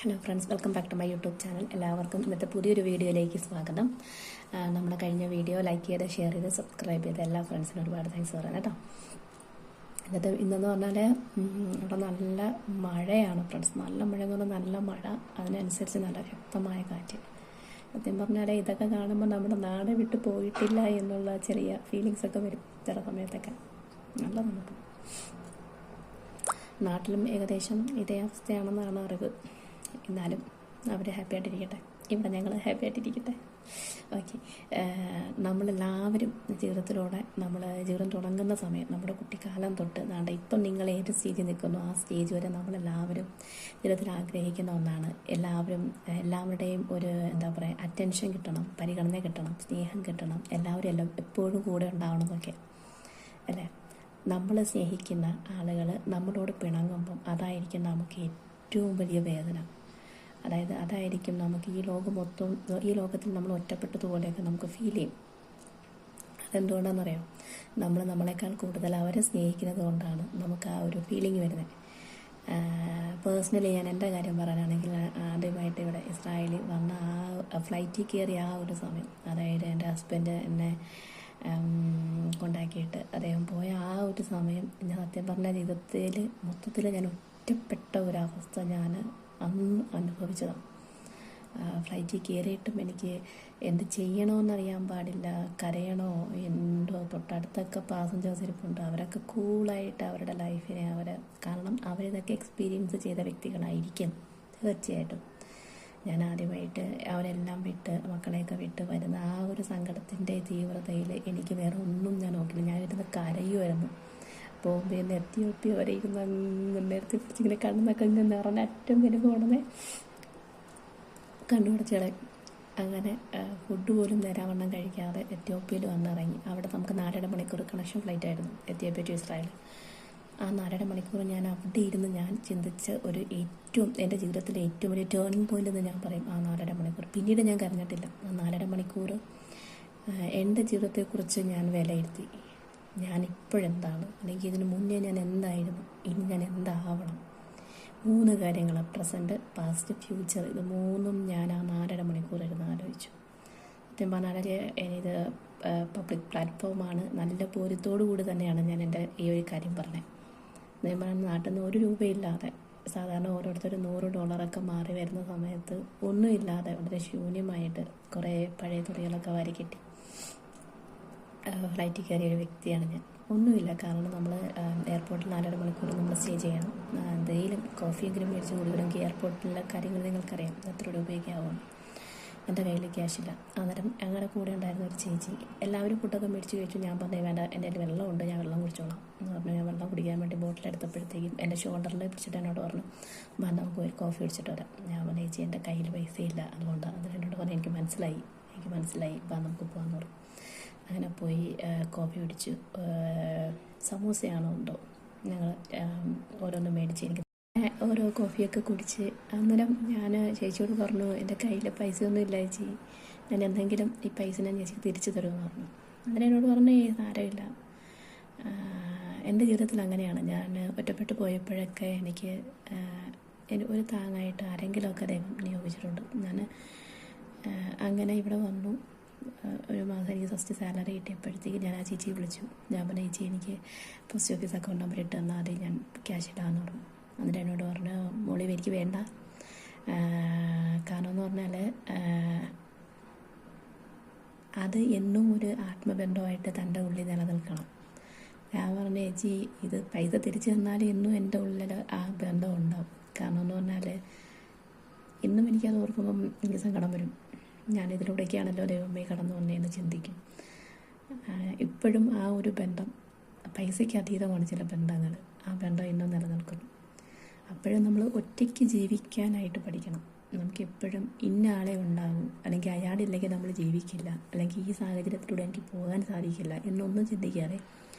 Hello friends, welcome back to my YouTube channel. എല്ലാവർക്കും ഇന്നത്തെ പുതിയൊരു വീഡിയോയിലേക്ക് സ്വാഗതം. നമ്മുടെ കഴിഞ്ഞ വീഡിയോ ലൈക്ക് ചെയ്ത്, ഷെയർ ചെയ്ത്, സബ്സ്ക്രൈബ് ചെയ്ത് എല്ലാ ഫ്രണ്ട്സിനും ഒരുപാട് താങ്ക്സ് പറയാം കേട്ടോ. ഇന്നെന്ന് പറഞ്ഞാൽ ഇവിടെ നല്ല മഴയാണ് ഫ്രണ്ട്സ്. നല്ല മഴ എന്ന് പറഞ്ഞാൽ നല്ല മഴ, അതിനനുസരിച്ച് നല്ല ശക്തമായ കാറ്റ്. സത്യം പറഞ്ഞാൽ ഇതൊക്കെ കാണുമ്പോൾ നമ്മുടെ നാട് വിട്ട് പോയിട്ടില്ല എന്നുള്ള ചെറിയ ഫീലിങ്സൊക്കെ വരും ചില സമയത്തൊക്കെ. നല്ല നമുക്ക് നാട്ടിലും ഏകദേശം ഇതേ അവസ്ഥയാണെന്നാണ് അറിവ്. എന്നാലും അവർ ഹാപ്പി ആയിട്ടിരിക്കട്ടെ, ഇവിടെ ഞങ്ങൾ ഹാപ്പി ആയിട്ടിരിക്കട്ടെ. ഓക്കെ, നമ്മളെല്ലാവരും ജീവിതത്തിലൂടെ ജീവിതം തുടങ്ങുന്ന സമയം, നമ്മുടെ കുട്ടിക്കാലം തൊട്ട് നാണ്ട ഇപ്പം നിങ്ങൾ ഏത് സ്റ്റേജിൽ നിൽക്കുന്നു ആ സ്റ്റേജ് വരെ നമ്മളെല്ലാവരും ജീവിതത്തിൽ ആഗ്രഹിക്കുന്ന ഒന്നാണ്. എല്ലാവരുടെയും ഒരു അറ്റൻഷൻ കിട്ടണം, പരിഗണന കിട്ടണം, സ്നേഹം കിട്ടണം, എല്ലാവരും എപ്പോഴും കൂടെ ഉണ്ടാവണമെന്നൊക്കെ അല്ലേ. നമ്മൾ സ്നേഹിക്കുന്ന ആളുകൾ നമ്മളോട് പിണങ്ങുമ്പം അതായിരിക്കും നമുക്ക് ഏറ്റവും വലിയ വേദന. അതായിരിക്കും നമുക്ക് ഈ ലോകത്തിൽ നമ്മൾ ഒറ്റപ്പെട്ടതുപോലെയൊക്കെ നമുക്ക് ഫീൽ ചെയ്യും. അതെന്തുകൊണ്ടാണെന്നറിയാം, നമ്മളെക്കാൾ കൂടുതൽ അവരെ സ്നേഹിക്കുന്നത് കൊണ്ടാണ് നമുക്ക് ആ ഒരു ഫീലിംഗ് വരുന്നത്. പേഴ്സണലി ഞാൻ എൻ്റെ കാര്യം പറയാനാണെങ്കിൽ, ആദ്യമായിട്ട് ഇവിടെ ഇസ്രായേലിൽ വന്ന ആ ഫ്ലൈറ്റിൽ കയറിയ ആ ഒരു സമയം, എൻ്റെ ഹസ്ബൻഡ് എന്നെ കൊണ്ടാക്കിയിട്ട് അദ്ദേഹം പോയ ആ ഒരു സമയം, ഞാൻ സത്യം പറഞ്ഞ ജീവിതത്തിൽ മൊത്തത്തിൽ ഞാൻ ഒറ്റപ്പെട്ട ഒരവസ്ഥ ഞാൻ അന്ന് അനുഭവിച്ചതാണ്. ഫ്ലൈറ്റിൽ കയറിയിട്ടും എനിക്ക് എന്ത് ചെയ്യണമെന്നറിയാൻ പാടില്ല, കരയണോ എന്തോ. തൊട്ടടുത്തൊക്കെ പാസഞ്ചേഴ്സ് ഇരിപ്പുണ്ട്, അവരൊക്കെ കൂളായിട്ട് അവരുടെ ലൈഫിനെ കാരണം അവരിതൊക്കെ എക്സ്പീരിയൻസ് ചെയ്ത വ്യക്തികളായിരിക്കും തീർച്ചയായിട്ടും. ഞാൻ ആദ്യമായിട്ട് അവരെല്ലാം വിട്ട്, മക്കളെയൊക്കെ വിട്ട് വരുന്ന ആ ഒരു സങ്കടത്തിൻ്റെ തീവ്രതയിൽ എനിക്ക് വേറെ ഒന്നും ഞാൻ നോക്കില്ല. ഞാനിരുന്ന് കരയുമായിരുന്നു. ബോംബെയിൽ നിന്ന് എത്തിയോപ്യ വരെ ഇരുന്ന് നേരത്തെ പിടിച്ചിങ്ങനെ കണ്ണൊക്കെ നിറഞ്ഞ അറ്റം വരുമ്പോൾ ഉടനെ കണ്ണുടച്ചളെ. അങ്ങനെ ഫുഡ് പോലും നേരാവണ്ണം കഴിക്കാതെ എത്യോപ്യയിൽ വന്നിറങ്ങി. അവിടെ നമുക്ക് 4.5 മണിക്കൂർ കണക്ഷൻ ഫ്ലൈറ്റ് ആയിരുന്നു, എത്യോപ്യ ടു ഇസ്രായേൽ. ആ 4.5 മണിക്കൂർ ഞാൻ അവിടെ ഇരുന്ന് ഞാൻ ചിന്തിച്ച എൻ്റെ ജീവിതത്തിലെ ഏറ്റവും വലിയ ടേണിംഗ് പോയിന്റ് എന്ന് ഞാൻ പറയും ആ 4.5 മണിക്കൂർ. പിന്നീട് ഞാൻ കരഞ്ഞിട്ടില്ല. ആ 4.5 മണിക്കൂർ എൻ്റെ ജീവിതത്തെക്കുറിച്ച് ഞാൻ വിലയിരുത്തി. ഞാനിപ്പോഴെന്താണ്, അല്ലെങ്കിൽ ഇതിന് മുന്നേ ഞാൻ എന്തായിരുന്നു, ഇനി ഞാൻ എന്താവണം. 3 കാര്യങ്ങൾ: പ്രസൻറ്റ്, പാസ്റ്റ്, ഫ്യൂച്ചർ. ഇത് 3ഉം ഞാൻ ആ 4.5 മണിക്കൂർ ഇരുന്ന് ആലോചിച്ചു. സത്യം പറഞ്ഞാൽ ഇത് പബ്ലിക് പ്ലാറ്റ്ഫോമാണ്. നല്ല ബോധ്യത്തോടു കൂടി തന്നെയാണ് ഞാൻ എൻ്റെ ഈ ഒരു കാര്യം പറഞ്ഞത്. ഞാൻ പറഞ്ഞ നാട്ടിൽ നിന്ന് 1 രൂപയില്ലാതെ, സാധാരണ ഓരോരുത്തർ $100 മാറി വരുന്ന സമയത്ത് ഒന്നുമില്ലാതെ വളരെ ശൂന്യമായിട്ട് കുറേ പഴയ തുണികളൊക്കെ വാരി കെട്ടി ഫ്ലൈറ്റിൽ കയറിയ ഒരു വ്യക്തിയാണ് ഞാൻ. ഒന്നുമില്ല, കാരണം നമ്മൾ എയർപോർട്ടിൽ 4.5 മണിക്കൂർ നമ്മൾ സ്റ്റേ ചെയ്യണം. എന്തെങ്കിലും കോഫിയെങ്കിലും മേടിച്ച് കൊടുക്കണമെങ്കിൽ എയർപോർട്ടിലെ കാര്യങ്ങൾ നിങ്ങൾക്കറിയാം, എത്ര രൂപയൊക്കെ ആവും. എൻ്റെ കയ്യിൽ ക്യാഷില്ല. അന്നേരം ഞങ്ങളുടെ കൂടെ ഉണ്ടായിരുന്ന ഒരു ചേച്ചി എല്ലാവരും ഫുഡൊക്കെ മേടിച്ച് കഴിച്ചു. ഞാൻ പറഞ്ഞു, വേണ്ട, എൻ്റെ കയ്യിൽ വെള്ളമുണ്ട്, ഞാൻ വെള്ളം കുടിച്ചോളാം എന്ന് പറഞ്ഞു. ഞാൻ വെള്ളം കുടിക്കാൻ വേണ്ടി ബോട്ടിലെടുത്തപ്പോഴത്തേക്കും എൻ്റെ ഷോൾഡറിൽ പിടിച്ചിട്ട് എന്നോട് പറഞ്ഞു, നമുക്ക് പോയി കോഫി കുടിച്ചിട്ട് വരാം. ഞാൻ പറഞ്ഞു, ചേച്ചി എൻ്റെ കയ്യിൽ പൈസയില്ല, അതുകൊണ്ട്. അതിന് എന്നോട് പറഞ്ഞു, എനിക്ക് മനസ്സിലായി, നമുക്ക് പോകാമെന്ന് പറഞ്ഞു. അങ്ങനെ പോയി കോഫി കുടിച്ചു. സമൂസയാണോ ഉണ്ടോ, ഞങ്ങൾ ഓരോന്നും മേടിച്ച് എനിക്ക് ഓരോ കോഫിയൊക്കെ കുടിച്ച്. അന്നേരം ഞാൻ ചേച്ചിയോട് പറഞ്ഞു, എൻ്റെ കയ്യിൽ പൈസയൊന്നും ഇല്ല ചേച്ചി, ഞാൻ എന്തെങ്കിലും ഈ പൈസ ഞാൻ ചേച്ചിക്ക് തിരിച്ചു തരുമെന്ന് പറഞ്ഞു. അന്നേരം എന്നോട് പറഞ്ഞു, സാരമില്ല. എൻ്റെ ജീവിതത്തിൽ അങ്ങനെയാണ്. ഞാൻ ഒറ്റപ്പെട്ടു പോയപ്പോഴൊക്കെ എനിക്ക് ഒരു താങ്ങായിട്ട് ആരെങ്കിലുമൊക്കെ ദൈവം നിയോഗിച്ചിട്ടുണ്ട്. ഞാൻ അങ്ങനെ ഇവിടെ വന്നു. ഒരു മാസം എനിക്ക് ഫസ്റ്റ് സാലറി കിട്ടിയപ്പോഴത്തേക്ക് ഞാൻ ആ ചേച്ചിയെ വിളിച്ചു. ഞാൻ പറഞ്ഞ, ചേച്ചി എനിക്ക് പോസ്റ്റ് ഓഫീസ് അക്കൗണ്ട് നമ്പർ ഇട്ട് തന്നാൽ മതി, ഞാൻ ക്യാഷ് ഇടാമെന്ന് പറഞ്ഞു. എന്നിട്ട് എന്നോട് പറഞ്ഞു, മോളി എനിക്ക് വേണ്ട, കാരണം എന്ന് പറഞ്ഞാൽ അത് എന്നും ഒരു ആത്മബന്ധമായിട്ട് തൻ്റെ ഉള്ളിൽ നിലനിൽക്കണം. ഞാൻ പറഞ്ഞു, ചേച്ചി ഇത് പൈസ തിരിച്ചു തന്നാൽ എന്നും എൻ്റെ ഉള്ളിൽ ആ ബന്ധം ഉണ്ടാവും. കാരണം എന്ന് പറഞ്ഞാൽ ഇന്നും എനിക്കത് ഓർക്കുമ്പം എനിക്ക് സങ്കടം വരും. ഞാനിതിലൂടെയൊക്കെയാണല്ലോ ദൈവമേ കടന്നു വന്നതെന്ന് ചിന്തിക്കും. ഇപ്പോഴും ആ ഒരു ബന്ധം, പൈസയ്ക്ക് അതീതമാണ് ചില ബന്ധങ്ങൾ. ആ ബന്ധം ഇന്നും നിലനിൽക്കുന്നു. അപ്പോഴും നമ്മൾ ഒറ്റയ്ക്ക് ജീവിക്കാനായിട്ട് പഠിക്കണം. നമുക്കെപ്പോഴും ഇന്ന ആളെ ഉണ്ടാകും, അല്ലെങ്കിൽ അയാളില്ലെങ്കിൽ നമ്മൾ ജീവിക്കില്ല, അല്ലെങ്കിൽ ഈ സാഹചര്യത്തിലൂടെ എനിക്ക് പോകാൻ സാധിക്കില്ല എന്നൊന്നും ചിന്തിക്കാതെ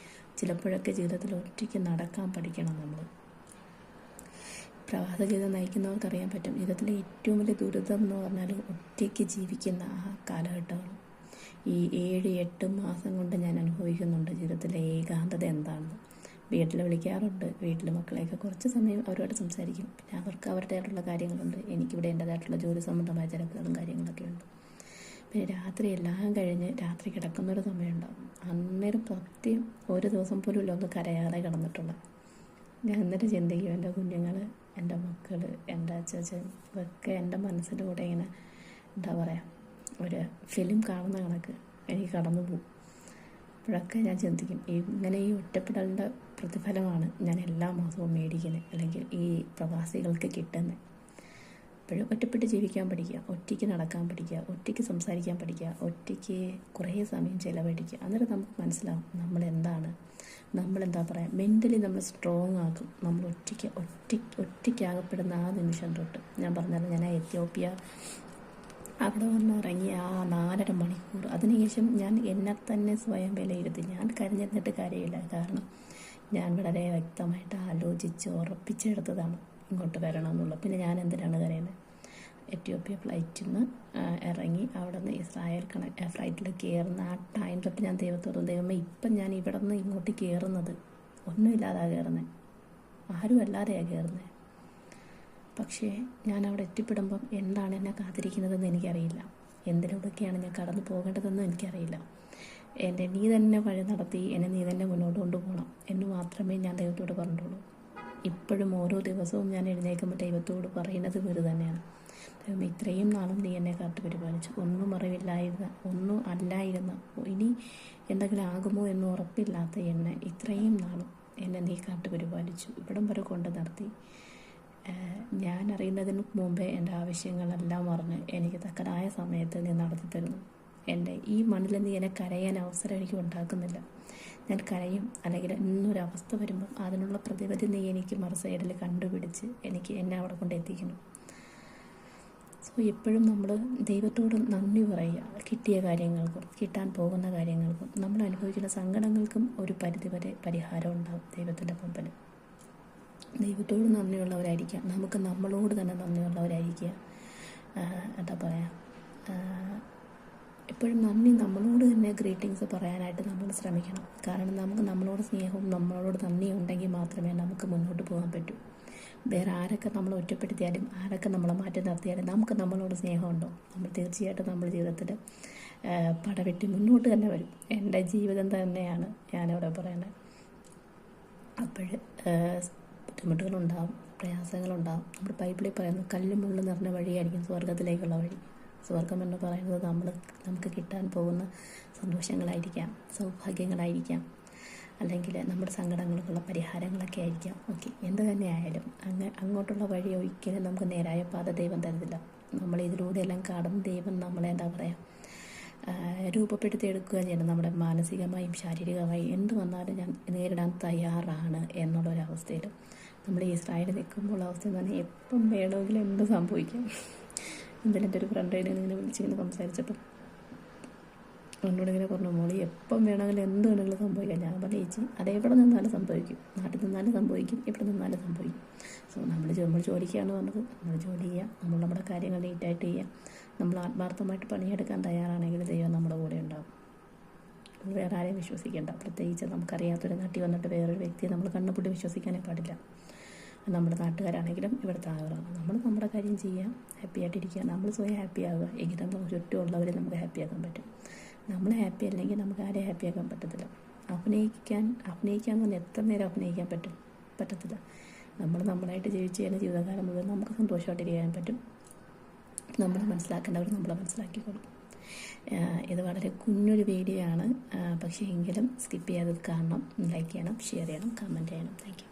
ചിലപ്പോഴൊക്കെ ജീവിതത്തിൽ ഒറ്റയ്ക്ക് നടക്കാൻ പഠിക്കണം. നമ്മൾ പ്രവാസ ജീവിതം നയിക്കുന്നവർക്കറിയാൻ പറ്റും, ജീവിതത്തിലെ ഏറ്റവും വലിയ ദുരിതം എന്ന് പറഞ്ഞാൽ ഒറ്റയ്ക്ക് ജീവിക്കുന്ന ആ കാലഘട്ടമാണ്. ഈ 7-8 മാസം കൊണ്ട് ഞാൻ അനുഭവിക്കുന്നുണ്ട് ജീവിതത്തിലെ ഏകാന്തത എന്താണെന്ന്. വീട്ടിൽ വിളിക്കാറുണ്ട്. വീട്ടിൽ മക്കളെയൊക്കെ കുറച്ച് സമയം അവരോട് സംസാരിക്കും. പിന്നെ അവർക്ക് അവരുടേതായിട്ടുള്ള കാര്യങ്ങളുണ്ട്, എനിക്കിവിടെ എൻ്റേതായിട്ടുള്ള ജോലി സംബന്ധമായ തിരക്കുകളും കാര്യങ്ങളൊക്കെ ഉണ്ട്. പിന്നെ രാത്രി എല്ലാം കഴിഞ്ഞ് രാത്രി കിടക്കുന്നൊരു സമയമുണ്ടാകും. അന്നേരം സത്യം ഒരു ദിവസം പോലും ഇല്ല ഒന്ന് കരയാതെ കിടന്നിട്ടുള്ള. ഞാൻ എന്നിട്ട് ചിന്തിക്കും, എൻ്റെ കുഞ്ഞുങ്ങൾ, എൻ്റെ മക്കൾ, എൻ്റെ അച്ഛൻ ഇതൊക്കെ എൻ്റെ മനസ്സിൻ്റെ കൂടെ ഇങ്ങനെ എന്താ പറയുക, ഒരു ഫിലിം കാണുന്ന കണക്ക് എനിക്ക് കടന്നു പോകും. അപ്പോഴൊക്കെ ഞാൻ ചിന്തിക്കും, ഇങ്ങനെ ഈ ഒറ്റപ്പെടലിൻ്റെ പ്രതിഫലമാണ് ഞാൻ എല്ലാ മാസവും മേടിക്കുന്നത്, അല്ലെങ്കിൽ ഈ പ്രവാസികൾക്ക് കിട്ടുന്നത്. അപ്പോഴും ഒറ്റപ്പെട്ട് ജീവിക്കാൻ പഠിക്കുക, ഒറ്റയ്ക്ക് നടക്കാൻ പഠിക്കുക, ഒറ്റയ്ക്ക് സംസാരിക്കാൻ പഠിക്കുക, ഒറ്റയ്ക്ക് കുറേ സമയം ചിലവഴിക്കുക. അന്നേരം നമുക്ക് മനസ്സിലാവും നമ്മളെന്താ പറയുക, മെൻ്റലി നമ്മൾ സ്ട്രോങ് ആക്കും. നമ്മൾ ഒറ്റയ്ക്കാകപ്പെടുന്ന ആ നിമിഷം തൊട്ട് ഞാൻ പറഞ്ഞാൽ ഞാൻ എത്യോപ്യ അവിടെ വന്ന് ഇറങ്ങി ആ 4.5 മണിക്കൂർ, അതിനുശേഷം ഞാൻ എന്നെ തന്നെ സ്വയം വിലയിരുത്തി. ഞാൻ കരഞ്ഞിരുന്നിട്ട് കാര്യമില്ല. കാരണം ഞാൻ വളരെ വ്യക്തമായിട്ട് ആലോചിച്ച് ഉറപ്പിച്ചെടുത്തതാണ് ഇങ്ങോട്ട് വരണമെന്നുള്ളത്. പിന്നെ ഞാൻ എന്തിനാണ് കരയുന്നത്? എത്യോപ്യ ഫ്ലൈറ്റിൽ നിന്ന് ഇറങ്ങി അവിടെ നിന്ന് ഇസ്രായേൽ ഫ്ലൈറ്റിൽ കയറുന്ന ആ ടൈം തൊട്ട് ഞാൻ ദൈവത്തോടും, ദൈവമേ ഇപ്പം ഞാൻ ഇവിടെ നിന്ന് ഇങ്ങോട്ട് കയറുന്നത് ഒന്നുമില്ലാതാണ് കയറുന്നത്, ആരും അല്ലാതെയാണ് കയറുന്നത്. പക്ഷേ ഞാൻ അവിടെ എത്തിപ്പെടുമ്പം എന്താണ് എന്നെ കാത്തിരിക്കുന്നതെന്ന് എനിക്കറിയില്ല. എന്തിലൂടെയൊക്കെയാണ് ഞാൻ കടന്നു പോകേണ്ടതെന്നും എനിക്കറിയില്ല. നീ തന്നെ വഴി നടത്തി നീ തന്നെ മുന്നോട്ട് കൊണ്ടുപോകണം എന്ന് മാത്രമേ ഞാൻ ദൈവത്തോട് പറഞ്ഞിട്ടുള്ളൂ. ഇപ്പോഴും ഓരോ ദിവസവും ഞാൻ എഴുന്നേൽക്കുമ്പോൾ ദൈവത്തോട് പറയുന്നത് ഇത് തന്നെയാണ്. ദൈവം ഇത്രയും നാളും നീ എന്നെ കാത്തു പരിപാലിച്ചു. ഒന്നും അറിവില്ലായിരുന്ന, ഒന്നും അല്ലായിരുന്ന, ഇനി എന്തെങ്കിലും ആകുമോ എന്ന് ഉറപ്പില്ലാത്ത എന്നെ ഇത്രയും നാളും നീ കാത്തു പരിപാലിച്ചു, ഇവിടം വരെ കൊണ്ട് നടത്തി. ഞാൻ അറിയുന്നതിന് മുമ്പേ എൻ്റെ ആവശ്യങ്ങളെല്ലാം പറഞ്ഞ് എനിക്ക് തക്കതായ സമയത്ത് നീ നടത്തി തരുന്നു. എൻ്റെ ഈ മണ്ണിൽ നീ എന്നെ കരയാൻ അവസരം എനിക്ക് ഉണ്ടാക്കുന്നില്ല. ഞാൻ കരയും, അല്ലെങ്കിൽ ഇന്നൊരവസ്ഥ വരുമ്പം അതിനുള്ള പ്രതിവിധി നീ എനിക്ക് മറുസൈഡിൽ കണ്ടുപിടിച്ച് എന്നെ അവിടെ കൊണ്ട് എത്തിക്കുന്നു. സോ എപ്പോഴും നമ്മൾ ദൈവത്തോട് നന്ദി പറയുക. കിട്ടിയ കാര്യങ്ങൾക്കും കിട്ടാൻ പോകുന്ന കാര്യങ്ങൾക്കും നമ്മൾ അനുഭവിക്കുന്ന സങ്കടങ്ങൾക്കും ഒരു പരിധിവരെ പരിഹാരം ഉണ്ടാകും ദൈവത്തിൻ്റെ മുമ്പിൽ. ദൈവത്തോട് നന്ദിയുള്ളവരായിരിക്കുക, നമുക്ക് നമ്മളോട് തന്നെ നന്ദിയുള്ളവരായിരിക്കുക. എന്താ പറയുക, എപ്പോഴും നമ്മളോട് തന്നെ ഗ്രീറ്റിങ്സ് പറയാനായിട്ട് നമ്മൾ ശ്രമിക്കണം. കാരണം നമുക്ക് നമ്മളോട് സ്നേഹവും നമ്മളോട് നന്ദിയും ഉണ്ടെങ്കിൽ മാത്രമേ നമുക്ക് മുന്നോട്ട് പോകാൻ പറ്റൂ. വേറെ ആരൊക്കെ നമ്മളെ ഒറ്റപ്പെടുത്തിയാലും ആരൊക്കെ നമ്മളെ മാറ്റി നിർത്തിയാലും നമുക്ക് നമ്മളോട് സ്നേഹമുണ്ടോ? നമ്മൾ തീർച്ചയായിട്ടും നമ്മുടെ ജീവിതത്തിൽ പടവെട്ടി മുന്നോട്ട് തന്നെ വരും. എൻ്റെ ജീവിതം തന്നെയാണ് ഞാനവിടെ പറയുന്നത്. അപ്പോൾ ബുദ്ധിമുട്ടുകളുണ്ടാകും, പ്രയാസങ്ങളുണ്ടാകും. നമ്മുടെ ബൈബിളിൽ പറയുന്നു, കല്ലും മുള്ളും നിറഞ്ഞ വഴിയായിരിക്കും സ്വർഗത്തിലേക്കുള്ള വഴി. സ്വർഗം എന്ന് പറയുന്നത് നമുക്ക് കിട്ടാൻ പോകുന്ന സന്തോഷങ്ങളായിരിക്കാം, സൗഭാഗ്യങ്ങളായിരിക്കാം, അല്ലെങ്കിൽ നമ്മുടെ സങ്കടങ്ങൾക്കുള്ള പരിഹാരങ്ങളൊക്കെ ആയിരിക്കാം. ഓക്കെ, എന്ത് തന്നെ ആയാലും അങ്ങോട്ടുള്ള വഴി ഒരിക്കലും നമുക്ക് നേരായ പാത ദൈവം തരുന്നില്ല. നമ്മൾ ഇതിലൂടെയെല്ലാം കടന്ന് ദൈവം നമ്മളെ എന്താ പറയുക, രൂപപ്പെടുത്തിയെടുക്കുക ചെയ്യണം. നമ്മുടെ മാനസികമായും ശാരീരികമായും എന്ത് വന്നാലും ഞാൻ നേരിടാൻ തയ്യാറാണ് എന്നുള്ളൊരവസ്ഥയിൽ നമ്മൾ ഇസ്രായേലിൽ നിൽക്കുമ്പോൾ അവസ്ഥ എന്ന് പറഞ്ഞാൽ എപ്പം വേണമെങ്കിലും എന്ത് സംഭവിക്കാം. എന്തായാലും എൻ്റെ ഒരു ഫ്രണ്ടിനെ ഇങ്ങനെ വിളിച്ചിങ്ങനെ സംസാരിച്ചപ്പോൾ എന്നോട് ഇങ്ങനെ പറഞ്ഞു, മോളി എപ്പം വേണമെങ്കിലും എന്ത് വേണമെങ്കിലും സംഭവിക്കാം. ഞാൻ പറഞ്ഞ ചേച്ചി അതെവിടെ നിന്നാലും സംഭവിക്കും, നാട്ടിൽ നിന്നാലും സംഭവിക്കും, എവിടെ നിന്നാലും സംഭവിക്കും. സോ നമ്മൾ ജോലിക്കാണ് പറഞ്ഞത്, നമ്മൾ ജോലി ചെയ്യുക, നമ്മൾ നമ്മുടെ കാര്യങ്ങൾ നീറ്റായിട്ട് ചെയ്യുക. നമ്മൾ ആത്മാർത്ഥമായിട്ട് പണിയെടുക്കാൻ തയ്യാറാണെങ്കിൽ ദൈവം നമ്മുടെ കൂടെ ഉണ്ടാകും. നമ്മൾ വേറെ ആരെയും വിശ്വസിക്കേണ്ട. പ്രത്യേകിച്ച് നമുക്കറിയാത്തൊരു നാട്ടിൽ വന്നിട്ട് വേറൊരു വ്യക്തിയെ നമ്മൾ കണ്ണുപൊട്ടി വിശ്വസിക്കാനേ പാടില്ല. നമ്മുടെ നാട്ടുകാരാണെങ്കിലും ഇവിടുത്തെ ആളുകളാണ്. നമ്മൾ നമ്മുടെ കാര്യം ചെയ്യുക, ഹാപ്പി ആയിട്ടിരിക്കുക, നമ്മൾ സ്വയം ഹാപ്പി ആകുക. എങ്കിൽ നമുക്ക് ചുറ്റുമുള്ളവരെ നമുക്ക് ഹാപ്പി ആക്കാൻ പറ്റും. നമ്മൾ ഹാപ്പി അല്ലെങ്കിൽ നമുക്ക് ആരെയും ഹാപ്പി ആക്കാൻ പറ്റത്തില്ല. അഭിനയിക്കാൻ എന്ന് പറഞ്ഞാൽ എത്ര നേരം അഭിനയിക്കാൻ പറ്റത്തില്ല. നമ്മൾ നമ്മളായിട്ട് ജീവിച്ച് ചെയ്യുന്ന ജീവിതകാലം മുഴുവൻ നമുക്ക് സന്തോഷമായിട്ടിരിക്കാൻ പറ്റും. നമ്മളെ മനസ്സിലാക്കേണ്ടവർ നമ്മളെ മനസ്സിലാക്കിക്കോളും. ഇത് വളരെ കുഞ്ഞൊരു വീഡിയോ ആണ്, പക്ഷേ എങ്കിലും സ്കിപ്പ് ചെയ്യാതെ കാണണം, ലൈക്ക് ചെയ്യണം, ഷെയർ ചെയ്യണം, കമൻറ്റ് ചെയ്യണം. Thank you.